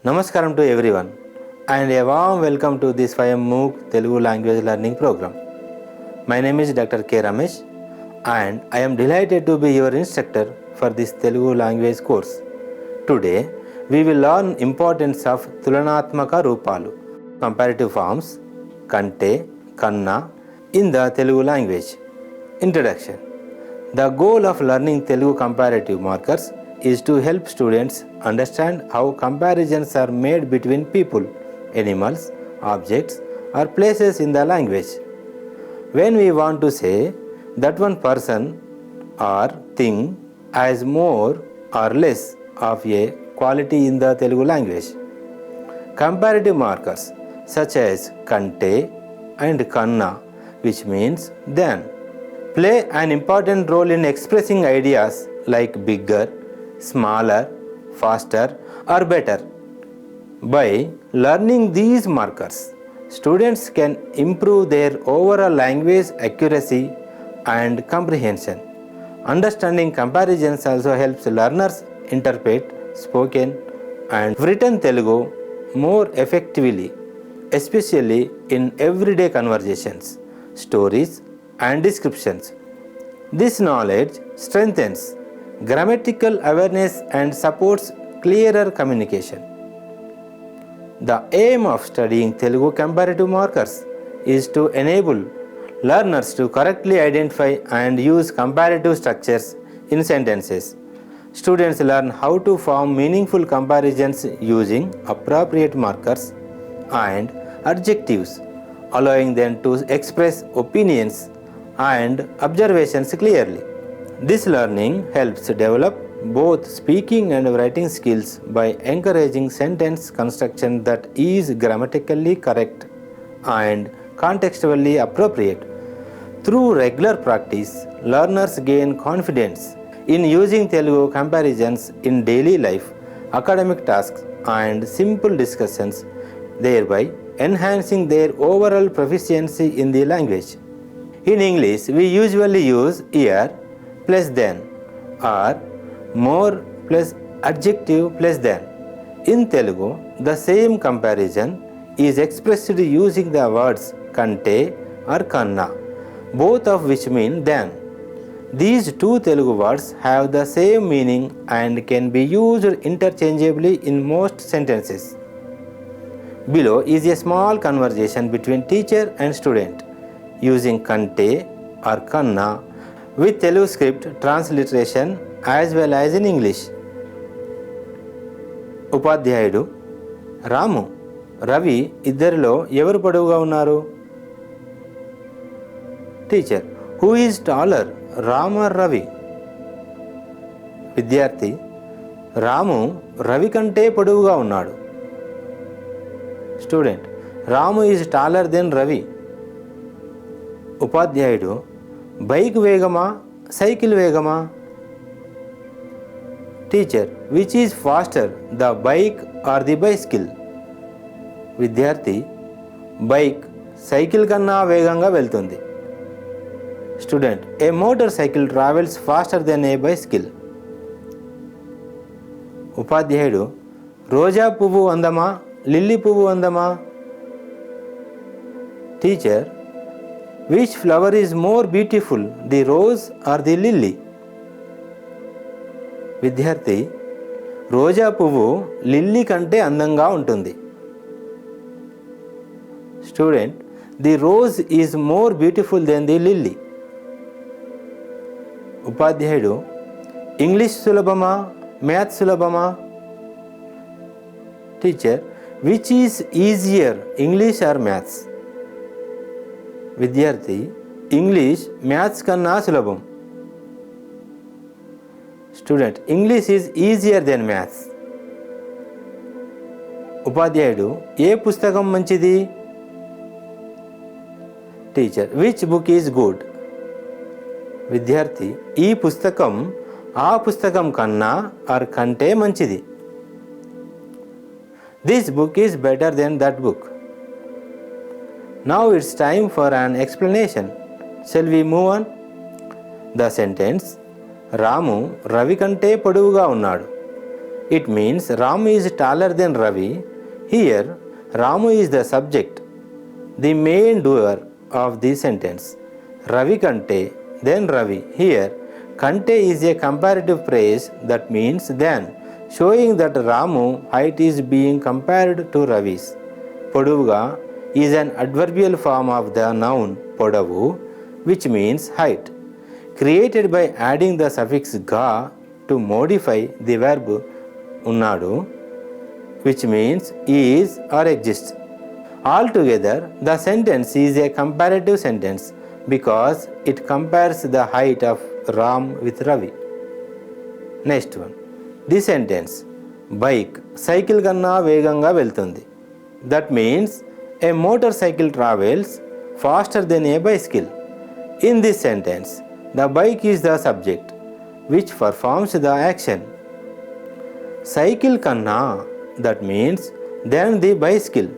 Namaskaram to everyone and a warm welcome to this Swayam MOOC Telugu language learning program. My name is Dr. K. Ramesh and I am delighted to be your instructor for this Telugu language course. Today we will learn importance of Tulanatmaka Roopalu, comparative forms, Kante, Kanna in the Telugu language. Introduction. The goal of learning Telugu comparative markers is to help students understand how comparisons are made between people, animals, objects or places in the language. When we want to say that one person or thing has more or less of a quality in the Telugu language, comparative markers such as Kante and Kanna, which means than, play an important role in expressing ideas like bigger, smaller, faster or better. By learning these markers, students can improve their overall language accuracy and comprehension. Understanding comparisons also helps learners interpret spoken and written Telugu more effectively, especially in everyday conversations, stories and descriptions. This knowledge strengthens grammatical awareness and supports clearer communication. The aim of studying Telugu comparative markers is to enable learners to correctly identify and use comparative structures in sentences. Students learn how to form meaningful comparisons using appropriate markers and adjectives, allowing them to express opinions and observations clearly. This learning helps develop both speaking and writing skills by encouraging sentence construction that is grammatically correct and contextually appropriate. Through regular practice, learners gain confidence in using Telugu comparisons in daily life, academic tasks and simple discussions, thereby enhancing their overall proficiency in the language. In English, we usually use here plus than or more plus adjective plus than. In Telugu, the same comparison is expressed using the words Kante or Kanna, both of which mean than. These two Telugu words have the same meaning and can be used interchangeably in most sentences. Below is a small conversation between teacher and student using Kante or Kanna with Telugu script transliteration as well as in English. ఉపాధ్యాయుడు, రాము, రవి ఇద్దరిలో ఎవరు పొడవుగా ఉన్నారు? Teacher, who is taller, Ram or Ravi? విద్యార్థి, రాము రవి కంటే పొడవుగా ఉన్నాడు. Student, Ramu is taller than Ravi. ఉపాధ్యాయుడు, బైక్ వేగమా, సైకిల్ వేగమా? Teacher, which is faster, the bike or the bicycle? విద్యార్థి, బైక్ సైకిల్ కన్నా వేగంగా వెళ్తుంది. Student, a motorcycle travels faster than a bicycle. ఉపాధ్యాయుడు, రోజా పువ్వు అందమా, లిల్లీ పువ్వు అందమా? Teacher, which flower is more beautiful, the rose or the lily? విద్యార్థి, రోజా పువ్వు లిల్లీ కంటే అందంగా ఉంటుంది. Student, the rose is more beautiful then the lily. ఉపాధ్యాయుడు, ఇంగ్లీష్ సులభమా, మ్యాథ్స్ సులభమా? Teacher, which is easier, English or maths? విద్యార్థి, ఇంగ్లీష్ మ్యాథ్స్ కన్నా సులభం. Student, English is easier then maths. ఉపాధ్యాయుడు, ఏ పుస్తకం మంచిది? Teacher, which book is good? విద్యార్థి, ఈ పుస్తకం ఆ పుస్తకం కన్నా ఆర్ కంటే మంచిది. This book is better then that book. Now it's time for an explanation. Shall we move on? The sentence, రాము రవి కంటే పొడవుగా ఉన్నాడు It means Ramu is taller than Ravi. Here, Ramu is the subject, the main doer of the sentence. Ravi Kante, then Ravi. Here, Kante is a comparative phrase that means than, showing that Ramu height is being compared to Ravi's. Podavuga is an adverbial form of the noun podavu, which means height, created by adding the suffix ga to modify the verb unnadu, which means is or exists. Altogether, the sentence is a comparative sentence because it compares the height of Ram with Ravi. Next one. This sentence, bike cycle kanna veganga veltundi. That means a motorcycle travels faster than a bicycle. In this sentence, the bike is the subject which performs the action. Cycle kanna, that means than the bicycle.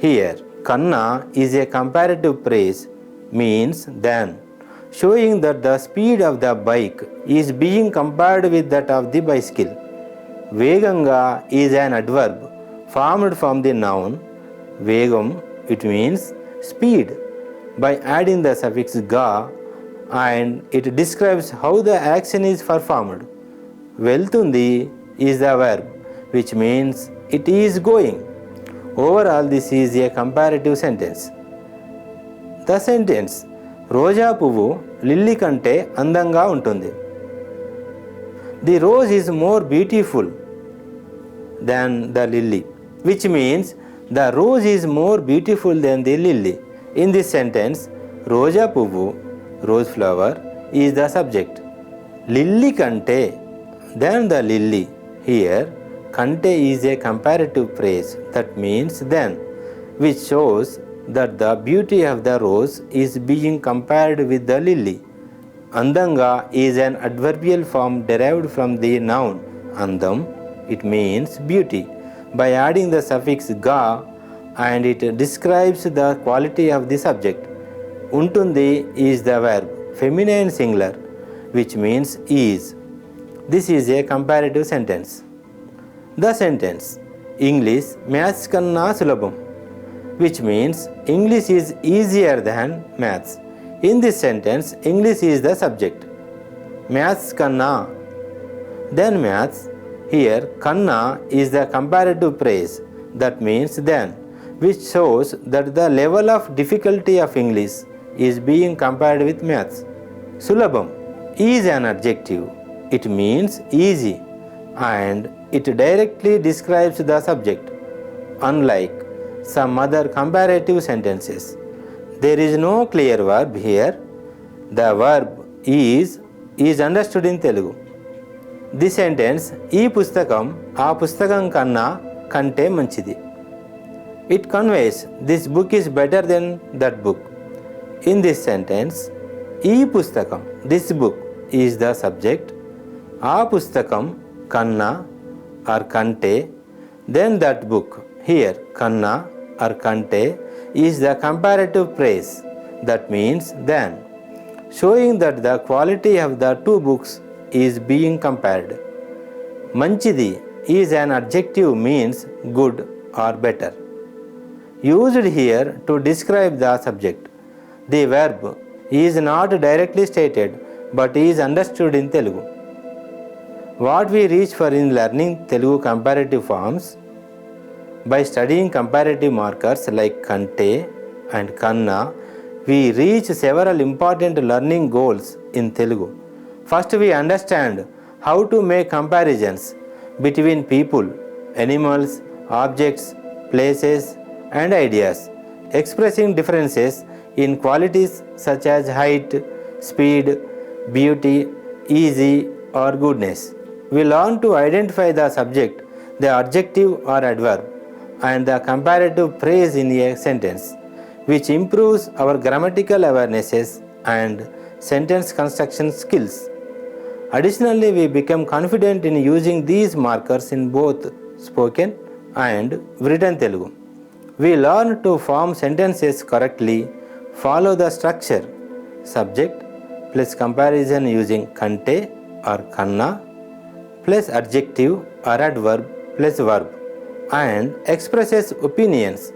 Here, kanna is a comparative phrase, means than, showing that the speed of the bike is being compared with that of the bicycle. Veganga is an adverb formed from the noun vegam, it means speed, by adding the suffix ga, and it describes how the action is performed. Veltundi is the verb, which means it is going. Overall, this is a comparative sentence. The sentence, రోజా పువ్వు lily కంటే అందంగా ఉంటుంది. The rose is more beautiful than the lily, which means the rose is more beautiful than the lily. In this sentence, రోజా పువ్వు, rose flower, is the subject. Lily kante, than the lily. Here, kante is a comparative phrase that means than, which shows that the beauty of the rose is being compared with the lily. Andanga is an adverbial form derived from the noun andam, it means beauty, by adding the suffix ga, and it describes the quality of the subject. Untundi is the verb, feminine singular, which means is. This is a comparative sentence. The sentence, English maths kanna sulabam, which means English is easier than maths. In this sentence, English is the subject. Maths kanna, then maths. Here, kanna is the comparative phrase that means than, which shows that the level of difficulty of English is being compared with maths. Sulabam is an adjective. It means easy, and it directly describes the subject, unlike some other comparative sentences. There is no clear verb here. The verb is understood in Telugu. This sentence, ఈ పుస్తకం ఆ పుస్తకం కన్నా కంటే మంచిది. It conveys this book is better than that book. In this sentence, ఈ పుస్తకం, this book, is the subject. ఆ పుస్తకం కన్నా or kante, then that book. Here, kanna or kante is the comparative phrase that means than, showing that the quality of the two books is being compared. Manchidi is an adjective, means good or better, used here to describe the subject. The verb is not directly stated but is understood in Telugu. What we reach for in learning Telugu comparative forms? By studying comparative markers like kante and kanna, we reach several important learning goals in Telugu. First, we understand how to make comparisons between people, animals, objects, places, and ideas, expressing differences in qualities such as height, speed, beauty, easy, or goodness. We learn to identify the subject, the adjective or adverb, and the comparative phrase in a sentence, which improves our grammatical awarenesses and sentence construction skills. Additionally, we become confident in using these markers in both spoken and written Telugu. We learn to form sentences correctly, follow the structure, subject plus comparison using kante or kanna, plus adjective or adverb plus verb and expresses opinions,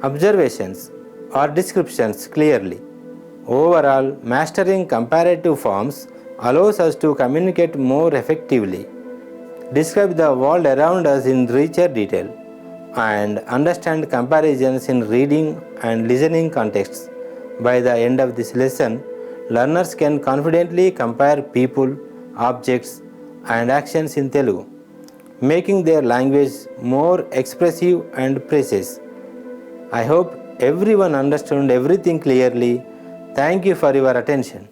observations or descriptions clearly. Overall, mastering comparative forms allows us to communicate more effectively, describe the world around us in richer detail, and understand comparisons in reading and listening contexts. By the end of this lesson, learners can confidently compare people, objects, and actions in Telugu, making their language more expressive and precise. I hope everyone understood everything clearly. Thank you for your attention.